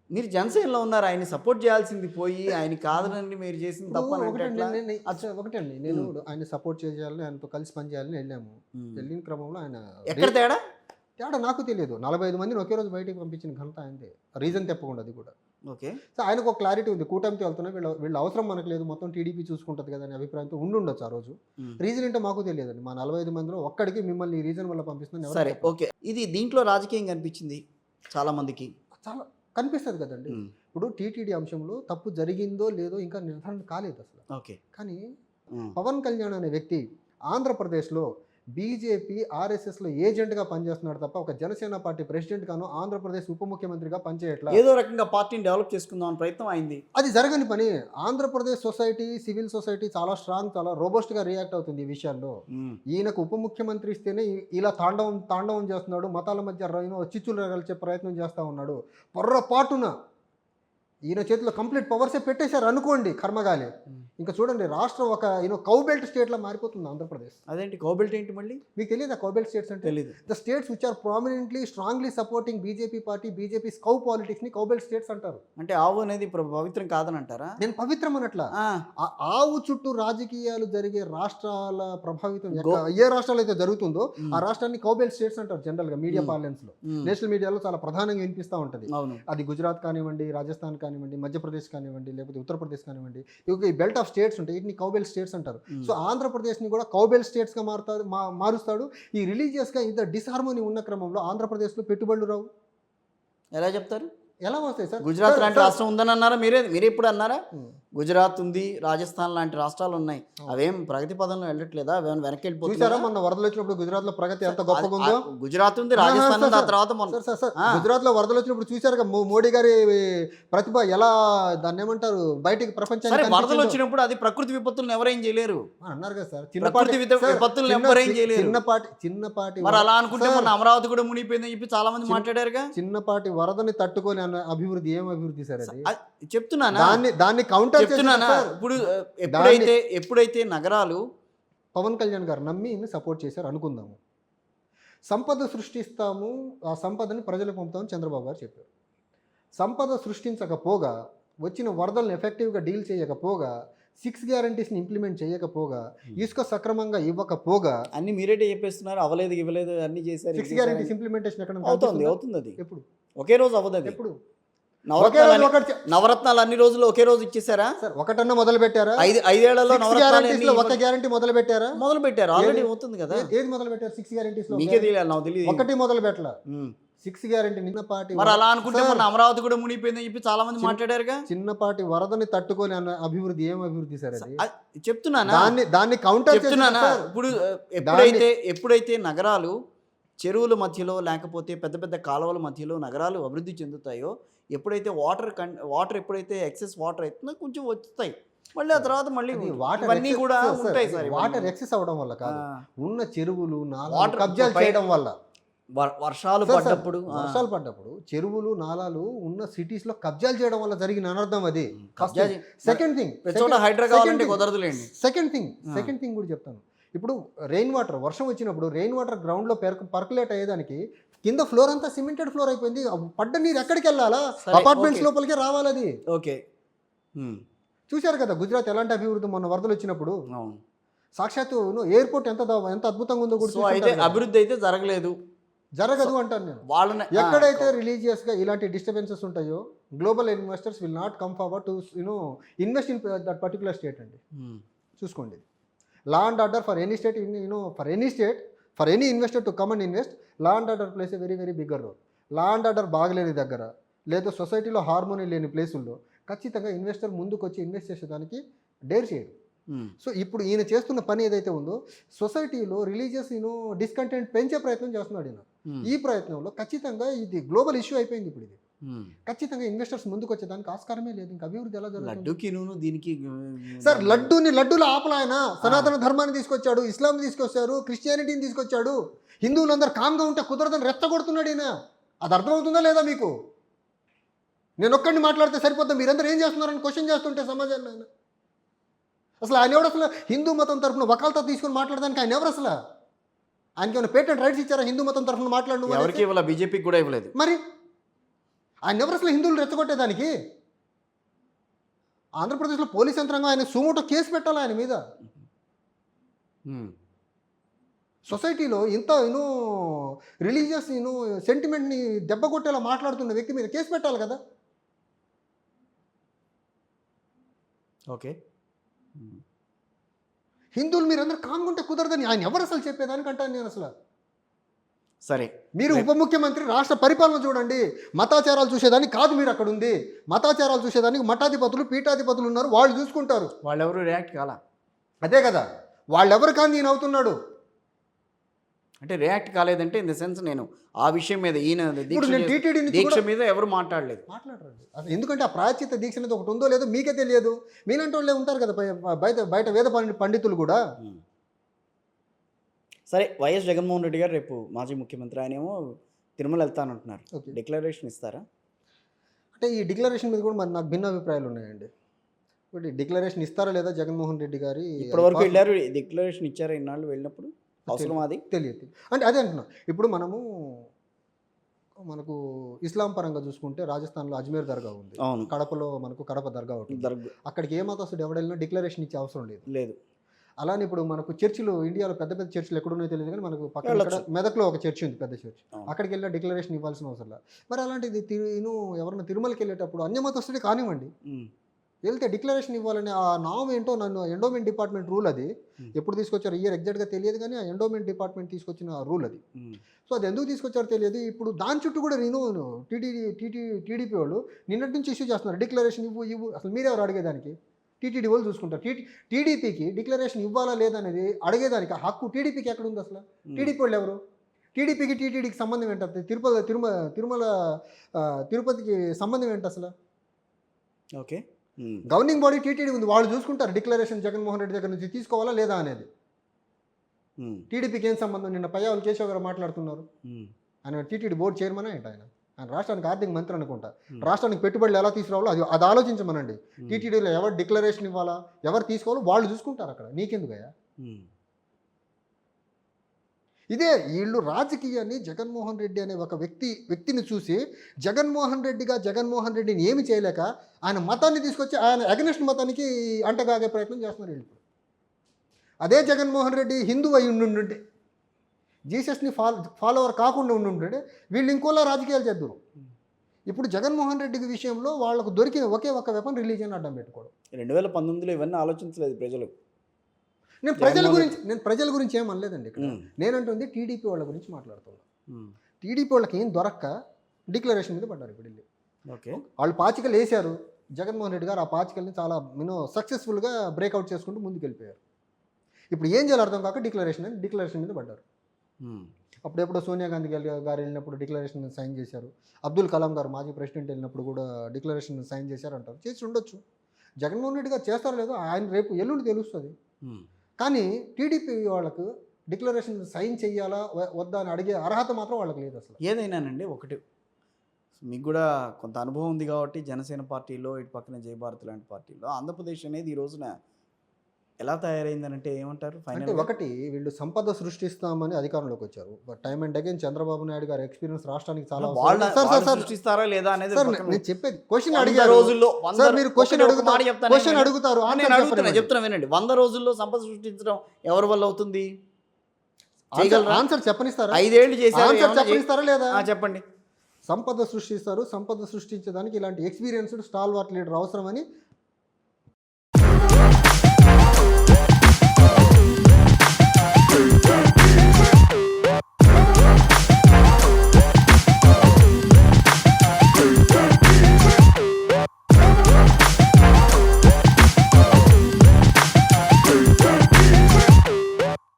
మీరు జనసేనలో ఉన్నారు, ఆయన్ని సపోర్ట్ చేయాల్సింది పోయి ఆయన కాదనండి మీరు చేసింది తప్పని అంటే ఎట్లా? ఒకటండి, నేను ఆయన సపోర్ట్ చేయాలని, ఆయనతో కలిసి పని చేయాలని వెళ్ళాము. వెళ్ళిన క్రమంలో ఆయన ఎక్కడ తేడా? తేడా నాకు తెలియదు. 45 మందిని ఒకే రోజు బయటికి పంపించిన ఘనత ఆయనదే, రీజన్ చెప్పకుండా అది కూడా. ఓకే, సో ఆయనకు ఒక క్లారిటీ ఉంది, కూటమితో వెళ్తున్నా వీళ్ళ అవసరం మనకు లేదు, మొత్తం టీడీపీ చూసుకుంటుంది కదా అనే అభిప్రాయంతో ఉండొచ్చు ఆ రోజు. రీజన్ ఏంటో మాకు తెలియదండి. మా 45 మందిలో ఒక్కడికి మిమ్మల్ని ఈ రీజన్ వల్ల పంపిస్తున్నాను సరే ఓకే. ఇది దీంట్లో రాజకీయం కనిపించింది చాలా మందికి, చాలా కనిపిస్తుంది కదండి. ఇప్పుడు టీటీడీ అంశంలో తప్పు జరిగిందో లేదో ఇంకా నిర్ధారణ కాలేదు అసలు. ఓకే, కానీ పవన్ కళ్యాణ్ అనే వ్యక్తి ఆంధ్రప్రదేశ్లో బీజేపీ ఆర్ఎస్ఎస్లో ఏజెంట్గా పనిచేస్తున్నాడు తప్ప ఒక జనసేన పార్టీ ప్రెసిడెంట్ గాను ఆంధ్రప్రదేశ్ ఉప ముఖ్యమంత్రిగా పనిచేయట్లా. ఏదో రకంగా పార్టీని డెవలప్ చేసుకుందాం అనే ప్రయత్నం అయింది, అది జరగని పని. ఆంధ్రప్రదేశ్ సొసైటీ, సివిల్ సొసైటీ చాలా స్ట్రాంగ్, చాలా రోబస్ట్గా రియాక్ట్ అవుతుంది ఈ విషయాల్లో. ఈయనకు ఉప ముఖ్యమంత్రి ఇస్తేనే ఇలా తాండవం చేస్తున్నాడు, మతాల మధ్య చిచ్చులు రగల్చే ప్రయత్నం చేస్తూ ఉన్నాడు. పొర్రపాటున ఈయన చేతిలో కంప్లీట్ పవర్సే పెట్టేశారు అనుకోండి, కర్మగాలి. ఇంకా చూడండి, రాష్ట్రం ఒక కౌబెల్ట్ స్టేట్లా మారిపోతుంది ఆంధ్రప్రదేశ్. అదేంటి కౌబెల్ట్ ఏంటి మళ్ళీ? మీకు తెలియదా కౌబెల్ట్ స్టేట్స్ అంటే? తెలియదు. The states which are prominently strongly supporting BJP party, BJP cow politics ని కౌబెల్ట్ స్టేట్స్ అంటారు. అంటే ఆవు అనేది పవిత్రం కాదని అంటారా? నేను పవిత్రం అనట్లా. ఆవు చుట్టూ రాజకీయాలు జరిగే రాష్ట్రాల ప్రభావితం ఏ రాష్ట్రాలు అయితే జరుగుతుందో ఆ రాష్ట్రాన్ని కౌబెల్ట్ స్టేట్స్ అంటారు జనరల్ గా మీడియా పార్లెన్స్ లో. నేషనల్ మీడియాలో చాలా ప్రధానంగా వినిపిస్తూ ఉంటది. అది గుజరాత్ కానివ్వండి, రాజస్థాన్ కానివ్వండి, మధ్యప్రదేశ్ కానివ్వండి, లేకపోతే ఉత్తరప్రదేశ్ కానివ్వండి, ఈ బెల్ట్ ఆఫ్ స్టేట్స్ ఉంటాయి, వీటిని కౌబెల్ట్ స్టేట్స్ అంటారు. సో ఆంధ్రప్రదేశ్ ని కూడా కౌబెల్ట్ స్టేట్స్ గా మారుస్తాడు. ఈ రిలీజియస్ గా ఇంత డిస్హార్మోనీ ఉన్న క్రమంలో ఆంధ్రప్రదేశ్ లో పెట్టుబడులు రావు. ఎలా చెప్తారు? ఎలా వస్తాయి సార్? గుజరాత్ లాంటి రాష్ట్రం ఉందని అన్నారా మీరే ఎప్పుడు అన్నారా? గుజరాత్ ఉంది, రాజస్థాన్ లాంటి రాష్ట్రాలు ఉన్నాయి, అవేం ప్రగతి పదంలో వెళ్ళట్లేదా? అవేం వెనక్కి వెళ్ళిపోతారా? మొన్న వరదలు వచ్చినప్పుడు గుజరాత్ లో ప్రగతి ఎంత గొప్పగా ఉందో. గుజరాత్ ఉంది, రాజస్థాన్ ఉంది, ఆ తర్వాత గుజరాత్ లో వరదలు వచ్చినప్పుడు చూసారు మోడీ గారి ప్రతిభ ఎలా, దాన్ని ఏమంటారు, బయటికి ప్రపంచానికి. వరదలు వచ్చినప్పుడు అది ప్రకృతి విపత్తులను ఎవరేం చేయలేరు అన్నారు కదా సార్. విపత్తులను ఎవరేం చేయలేరు. చిన్నపాటి మరి అలా అనుకుంటే మన అమరావతి కూడా మునిగిపోయిందని చెప్పి చాలా మంది మాట్లాడారుగా. చిన్నపాటి వరదని తట్టుకొని అన్న అభివృద్ధి ఏం అభివృద్ధి సార్ అది? చెప్తున్నానా, దాన్ని కౌంటర్ చెప్తున్నానా. ఇప్పుడు ఎప్పుడైతే నగరాలు పవన్ కళ్యాణ్ గారు నమ్మి సపోర్ట్ చేశారు అనుకుందాము, సంపద సృష్టిస్తాము, ఆ సంపదని ప్రజలకు పంపుతామని చంద్రబాబు గారు చెప్పారు. సంపద సృష్టించకపోగా, వచ్చిన వరదలను ఎఫెక్టివ్గా డీల్ చేయకపోగా, 6 గ్యారంటీస్ని ఇంప్లిమెంట్ చేయకపోగా, ఇసుక సక్రమంగా ఇవ్వకపోగా, అన్ని మీరేటే చెప్పేస్తున్నారు, అవ్వలేదు ఇవ్వలేదు అన్ని చేశారు. 6 గ్యారంటీస్ ఇంప్లిమెంటేషన్ ఎక్కడ అవుతుంది? అది ఎప్పుడు? ఒకే రోజు అవ్వదు. ఎప్పుడు? నవరత్నాలు అన్ని రోజులు ఒకే రోజు ఇచ్చేసారా సార్? ఒకటన్నా మొదలు పెట్టారా? 5 ఏళ్లలో ఒక గ్యారంటీ మొదలు పెట్టారా? మొదలు పెట్టారు, ఆల్రెడీ అవుతుంది కదా. ఏది మొదలు పెట్టారు? 6 గ్యారంటీస్ లో మీకే తెలియాలి, నాకు తెలియదు. ఒకటి మొదలు పెట్టలా, 6 గ్యారంటీ. నిన్నపాటి మరి అలా అనుకుంటే మన అమరావతి కూడా మునిగిపోయిందని చెప్పి చాలా మంది మాట్లాడారుగా. చిన్నపాటి వరదని తట్టుకొని అన్న అభివృద్ధి ఏం అభివృద్ధి సార్ అది? చెప్తున్నానా, దాన్ని కౌంటర్ చెప్తున్నానా. ఇప్పుడు ఎప్పుడైతే నగరాలు చెరువుల మధ్యలో లేకపోతే పెద్ద పెద్ద కాలువల మధ్యలో నగరాలు అభివృద్ధి చెందుతాయో, ఎప్పుడైతే వాటర్ ఎప్పుడైతే ఎక్సెస్ వాటర్ అవుతుందో కొంచెం వస్తాయి, మళ్ళీ ఆ తర్వాత మళ్ళీ ఇవన్నీ కూడా ఉంటాయి సార్. వాటర్ ఎక్సెస్ అవడం వల్ల కాదు, ఉన్న చెరువులు నాలాలు కబ్జాలు చేయడం వల్ల. వర్షాలు పడ్డప్పుడు చెరువులు నాలాలు ఉన్న సిటీస్ లో కబ్జాలు చేయడం వల్ల జరిగిన అనర్థం అది. సెకండ్ థింగ్ కూడా చెప్తాను. ఇప్పుడు రెయిన్ వాటర్, వర్షం వచ్చినప్పుడు రెయిన్ వాటర్ గ్రౌండ్ లో పర్కులేట్ అయ్యేదానికి కింద ఫ్లోర్ అంతా సిమెంటెడ్ ఫ్లోర్ అయిపోయింది. పడ్డ నీరు ఎక్కడికి వెళ్ళాలా? అపార్ట్మెంట్స్ లోపలికే రావాలి అది. ఓకే, చూశారు కదా గుజరాత్ ఎలాంటి అభివృద్ధి మొన్న వరదలు వచ్చినప్పుడు. సాక్షాత్తు ఎయిర్పోర్ట్ ఎంత అద్భుతంగా ఉందో కూడా. అభివృద్ధి అయితే జరగదు అంటాను నేను. వాళ్ళని ఎక్కడైతే రిలీజియస్ గా ఇలాంటి డిస్టర్బెన్సెస్ ఉంటాయో, global investors will not come forward to invest in that particular state అండి. చూసుకోండి, law and order for any state, for any investor to come and invest, law and order plays a very very bigger role. Law and order బాగలేని దగ్గర, లేదా సొసైటీలో harmony లేని ప్లేసుల్లో ఖచ్చితంగా investor ముందుకు వచ్చి ఇన్వెస్ట్ చేసేదానికి డేర్ చేయడు. సో ఇప్పుడు ఈయన చేస్తున్న పని ఏదైతే ఉందో, సొసైటీలో రిలీజియస్ డిస్కంటెంట్ పెంచే ప్రయత్నం చేస్తున్నాడు ఈయన. ఈ ప్రయత్నంలో ఖచ్చితంగా ఇది గ్లోబల్ ఇష్యూ అయిపోయింది. ఇప్పుడు ఇది ఖచ్చితంగా ఇన్వెస్టర్స్ ముందుకు వచ్చేదానికి ఆస్కారమే లేదు. ఇంకా అభివృద్ధి ఎలా జరుగుతుంది సార్? లడ్డూలో ఆపలా ఆయన సనాతన ధర్మాన్ని తీసుకొచ్చాడు, ఇస్లాం తీసుకొచ్చారు, క్రిస్టియానిటీని తీసుకొచ్చాడు. హిందువులందరూ కామ్గా ఉంటే కుదరదని రెచ్చగొడుతున్నాడు ఈయన. అది అర్థమవుతుందా లేదా మీకు? నేను ఒక్కడిని మాట్లాడితే సరిపోద్దా? మీరందరూ ఏం చేస్తున్నారని క్వశ్చన్ చేస్తుంటే సమాజాన్ని ఆయన అసలు ఎవడు? అసలు హిందూ మతం తరఫున వకాల్తా తీసుకుని మాట్లాడడానికి ఆయన ఎవరు? అసలు ఆయనకి ఏమైనా పేటెంట్ రైట్స్ ఇచ్చారా హిందూ మతం తరఫున మాట్లాడు? ఎవరికి ఇవ్వలేదు, బీజేపీకి కూడా ఇవ్వలేదు. మరి ఆయన ఎవరు అసలు హిందువులు రెచ్చగొట్టేదానికి? ఆంధ్రప్రదేశ్లో పోలీస్ యంత్రాంగం ఆయన సుమోటో కేసు పెట్టాలి ఆయన మీద. సొసైటీలో ఇంత రిలీజియస్ సెంటిమెంట్ని దెబ్బ కొట్టేలా మాట్లాడుతున్న వ్యక్తి మీద కేసు పెట్టాలి కదా. ఓకే, హిందువులు మీరందరూ కాంగుంటే కుదరదని ఆయన ఎవరు అసలు చెప్పేదానికంటాను నేను అసలు. సరే, మీరు ఉప ముఖ్యమంత్రి, రాష్ట్ర పరిపాలన చూడండి. మతాచారాలు చూసేదానికి కాదు మీరు అక్కడ ఉంది. మతాచారాలు చూసేదానికి మఠాధిపతులు పీఠాధిపతులు ఉన్నారు, వాళ్ళు చూసుకుంటారు. వాళ్ళెవరు రియాక్ట్ కాలా? అదే కదా, వాళ్ళెవరు కానీ నేను అవుతున్నాడు. అంటే రియాక్ట్ కాలేదంటే ఇన్ ద సెన్స్ నేను ఆ విషయం మీద ఈయన ఇప్పుడు నేను టీటీడీ నుంచి దీక్ష మీద ఎవరు మాట్లాడలేదు. మాట్లాడరండి అసలు. ఎందుకంటే ఆ ప్రాయశ్చిత్త దీక్ష అనేది ఒకటి ఉందో లేదో మీకే తెలియదు. మీలాంటి వాళ్ళే ఉంటారు కదా బయట వేద పండితులు కూడా. సరే, వైఎస్ జగన్మోహన్ రెడ్డి గారు రేపు మాజీ ముఖ్యమంత్రి, ఆయన ఏమో తిరుమల వెళ్తానంటున్నారు. ఓకే. డిక్లరేషన్ ఇస్తారా? అంటే ఈ డిక్లరేషన్ మీద కూడా మరి నాకు భిన్న అభిప్రాయాలు ఉన్నాయండి. ఇప్పుడు డిక్లరేషన్ ఇస్తారా లేదా జగన్మోహన్ రెడ్డి గారి? ఇప్పటివరకు వెళ్ళారు, డిక్లరేషన్ ఇచ్చారా ఇన్నాళ్ళు వెళ్ళినప్పుడు? అవసరం అది తెలియదు. అంటే అదే అంటున్నా. ఇప్పుడు మనకు ఇస్లాం పరంగా చూసుకుంటే రాజస్థాన్లో అజ్మీర్ దర్గా ఉంది. అవును, కడపలో మనకు కడప దర్గా ఉంటుంది. అక్కడికి ఏ మతస్థుడు ఎవడైనా డిక్లరేషన్ ఇచ్చే అవసరం లేదు. అలానే ఇప్పుడు మనకు చర్చిలు, ఇండియాలో పెద్ద పెద్ద చర్చిలు ఎక్కడున్నాయో తెలియదు కానీ మనకు పక్కన మెదక్లో ఒక చర్చి ఉంది, పెద్ద చర్చి. అక్కడికి వెళ్ళిన డిక్లరేషన్ ఇవ్వాల్సిన అవసరం లేదు. మరి అలాంటిది ఎవరైనా తిరుమలకి వెళ్ళేటప్పుడు అన్యమతస్థుడే కానివ్వండి, వెళ్తే డిక్లరేషన్ ఇవ్వాలని ఆ నామ్ ఏంటో నన్ను ఎండోమెంట్ డిపార్ట్మెంట్ రూల్ అది ఎప్పుడు తీసుకొచ్చారు ఇయర్ ఎగ్జాక్ట్గా తెలియదు కానీ ఆ ఎండోమెంట్ డిపార్ట్మెంట్ తీసుకొచ్చిన రూల్ అది. సో అది ఎందుకు తీసుకొచ్చారో తెలియదు. ఇప్పుడు దాని చుట్టూ కూడా టీడీపీ వాళ్ళు నిన్నటి నుంచి ఇష్యూ చేస్తున్నారు, డిక్లరేషన్ ఇవ్వు. అసలు మీరెవరు అడిగేదానికి? టీటీడీ వాళ్ళు చూసుకుంటారు. టీడీపీకి డిక్లరేషన్ ఇవ్వాలా లేదనేది అడిగేదానికి ఆ హక్కు టీడీపీకి ఎక్కడ ఉంది అసలు? టీడీపీ వాళ్ళు ఎవరు? టీడీపీకి టీటీడీకి సంబంధం ఏంటి? తిరుపతికి సంబంధం ఏంటి అసలు? ఓకే, గవర్నింగ్ బాడీ టీటీడీ ఉంది, వాళ్ళు చూసుకుంటారు డిక్లరేషన్ జగన్మోహన్ రెడ్డి దగ్గర నుంచి తీసుకోవాలా లేదా అనేది. టీడీపీకి ఏం సంబంధం? నిన్న పయ్యావులు కేశవ్ గారు మాట్లాడుతున్నారు. ఆయన టీటీడీ బోర్డు చైర్మన్ ఏంటి? ఆయన రాష్ట్రానికి ఆర్థిక మంత్రి అనుకుంటా. రాష్ట్రానికి పెట్టుబడులు ఎలా తీసుకురావాలో అది ఆలోచించమనండి. టీటీడీలో ఎవరు డిక్లరేషన్ ఇవ్వాలా, ఎవరు తీసుకోవాలో వాళ్ళు చూసుకుంటారు అక్కడ. నీకెందుకయ్యా? ఇదే వీళ్ళు రాజకీయాన్ని జగన్మోహన్ రెడ్డి అనే ఒక వ్యక్తిని చూసి జగన్మోహన్ రెడ్డిని ఏమి చేయలేక ఆయన మతాన్ని తీసుకొచ్చి ఆయన అగెనిస్ట్ మతానికి అంటగాగే ప్రయత్నం చేస్తున్నారు వీళ్ళు. అదే జగన్మోహన్ రెడ్డి హిందూ అయి ఉండుంటే, జీసస్ని ఫాలోవర్ కాకుండా ఉండుంటే వీళ్ళు ఇంకోలా రాజకీయాలు చేద్దారు. ఇప్పుడు జగన్మోహన్ రెడ్డి విషయంలో వాళ్ళకు దొరికిన ఒకే ఒక వెపన్ రిలీజియన్ అడ్డం పెట్టుకోవడం. 2019లో ఇవన్నీ ఆలోచించలేదు ప్రజలు. నేను ప్రజల గురించి ఏం అనలేదండి ఇక్కడ. నేనంటుంది టీడీపీ వాళ్ళ గురించి మాట్లాడుతున్నాను. టీడీపీ వాళ్ళకి ఏం దొరక్క డిక్లరేషన్ మీద పడ్డారు ఇప్పుడు వెళ్ళి. ఓకే, వాళ్ళు పాచికలు వేశారు. జగన్మోహన్ రెడ్డి గారు ఆ పాచికల్ని చాలా సక్సెస్ఫుల్గా బ్రేక్అవుట్ చేసుకుంటూ ముందుకు వెళ్ళిపోయారు. ఇప్పుడు ఏం చేయాలి అర్థం కాక డిక్లరేషన్ మీద పడ్డారు. అప్పుడెప్పుడో సోనియా గాంధీ గారు వెళ్ళినప్పుడు డిక్లరేషన్ మీద సైన్ చేశారు. అబ్దుల్ కలాం గారు మాజీ ప్రెసిడెంట్ వెళ్ళినప్పుడు కూడా డిక్లరేషన్ మీద సైన్ చేశారు అంటారు. చేసి ఉండొచ్చు. జగన్మోహన్ రెడ్డి గారు చేస్తారో లేదో ఆయన రేపు ఎల్లుండి తెలుస్తుంది. కానీ టీడీపీ వాళ్ళకు డిక్లరేషన్ సైన్ చేయాలా వద్దా అని అడిగే అర్హత మాత్రం వాళ్ళకి లేదు అసలు. ఏదైనానండి, ఒకటి మీకు కూడా కొంత అనుభవం ఉంది కాబట్టి జనసేన పార్టీలో, ఇటు పక్కన జయభారత్ లాంటి పార్టీలో ఆంధ్రప్రదేశ్ అనేది ఈ రోజున ఎలా తయారైందంటే ఏమంటారు? అంటే ఒకటి, వీళ్ళు సంపద సృష్టిస్తామని అధికారంలోకి వచ్చారు. But time and again Chandrababu Naidu గారి ఎక్స్పీరియన్స్ రాష్ట్రానికి చాలా సృష్టిస్తారా లేదా అనేది నేను చెప్పేది. క్వశ్చన్ అడిగే రోజుల్లో మీరు క్వశ్చన్ అడుగుతారు, చెప్తున్నా వినండి. 100 రోజుల్లో సంపద సృష్టించడం ఎవరి వల్ల అవుతుంది? ఆన్సర్ చెప్పనిస్తారా? 5 ఏళ్ళు చేశారు, చెప్పనిస్తారా లేదా? చెప్పండి. సంపద సృష్టిస్తారు. సంపద సృష్టించడానికి ఇలాంటి ఎక్స్పీరియన్స్డ్ స్టాల్వార్ట్ లీడర్ అవసరమని